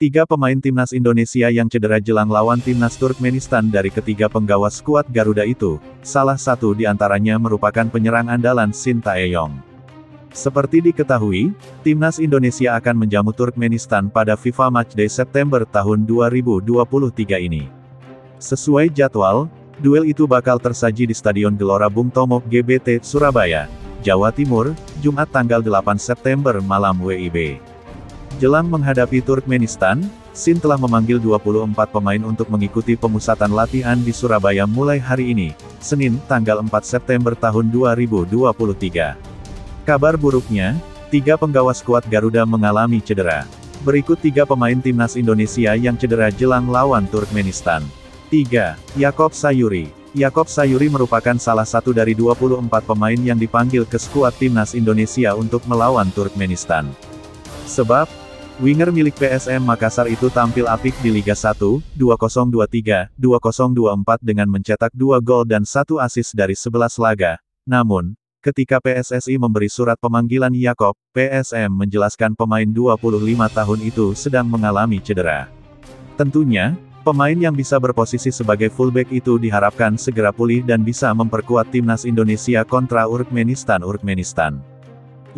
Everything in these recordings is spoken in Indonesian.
Tiga pemain timnas Indonesia yang cedera jelang lawan timnas Turkmenistan dari ketiga penggawa skuad Garuda itu, salah satu di antaranya merupakan penyerang andalan Shin Tae-yong. Seperti diketahui, timnas Indonesia akan menjamu Turkmenistan pada FIFA Matchday September tahun 2023 ini. Sesuai jadwal, duel itu bakal tersaji di Stadion Gelora Bung Tomo, GBT, Surabaya, Jawa Timur, Jumat tanggal 8 September malam WIB. Jelang menghadapi Turkmenistan, Shin telah memanggil 24 pemain untuk mengikuti pemusatan latihan di Surabaya mulai hari ini, Senin, tanggal 4 September tahun 2023. Kabar buruknya, tiga penggawa skuad Garuda mengalami cedera. Berikut tiga pemain timnas Indonesia yang cedera jelang lawan Turkmenistan. 3. Yakob Sayuri. Yakob Sayuri merupakan salah satu dari 24 pemain yang dipanggil ke skuad timnas Indonesia untuk melawan Turkmenistan. Sebab, winger milik PSM Makassar itu tampil apik di Liga 1, 2023-2024 dengan mencetak 2 gol dan 1 assist dari 11 laga. Namun, ketika PSSI memberi surat pemanggilan Yakob, PSM menjelaskan pemain 25 tahun itu sedang mengalami cedera. Tentunya, pemain yang bisa berposisi sebagai fullback itu diharapkan segera pulih dan bisa memperkuat timnas Indonesia kontra Turkmenistan.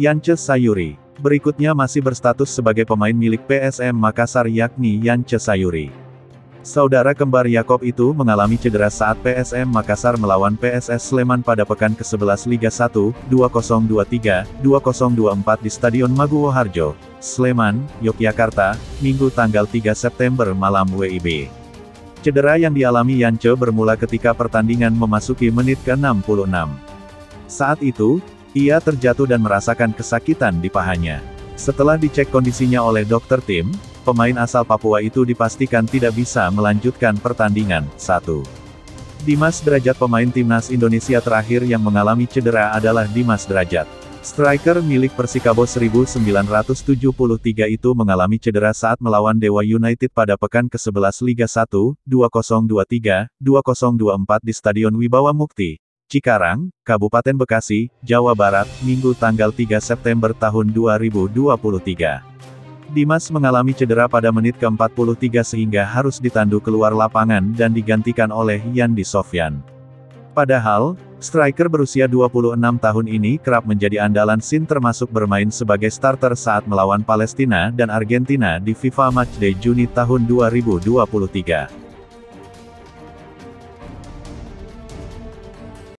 Yance Sayuri. Berikutnya masih berstatus sebagai pemain milik PSM Makassar yakni Yance Sayuri. Saudara kembar Yakob itu mengalami cedera saat PSM Makassar melawan PSS Sleman pada pekan ke-11 Liga 1, 2023-2024 di Stadion Maguwo Harjo, Sleman, Yogyakarta, Minggu tanggal 3 September malam WIB. Cedera yang dialami Yance bermula ketika pertandingan memasuki menit ke-66. Saat itu, ia terjatuh dan merasakan kesakitan di pahanya. Setelah dicek kondisinya oleh dokter tim, pemain asal Papua itu dipastikan tidak bisa melanjutkan pertandingan. 1. Dimas Derajat. Pemain timnas Indonesia terakhir yang mengalami cedera adalah Dimas Derajat. Striker milik Persikabo 1973 itu mengalami cedera saat melawan Dewa United pada pekan ke-11 Liga 1, 2023-2024 di Stadion Wibawa Mukti, Cikarang, Kabupaten Bekasi, Jawa Barat, Minggu tanggal 3 September tahun 2023. Dimas mengalami cedera pada menit ke-43 sehingga harus ditandu keluar lapangan dan digantikan oleh Yandi Sofyan. Padahal, striker berusia 26 tahun ini kerap menjadi andalan Shin termasuk bermain sebagai starter saat melawan Palestina dan Argentina di FIFA Matchday Juni tahun 2023.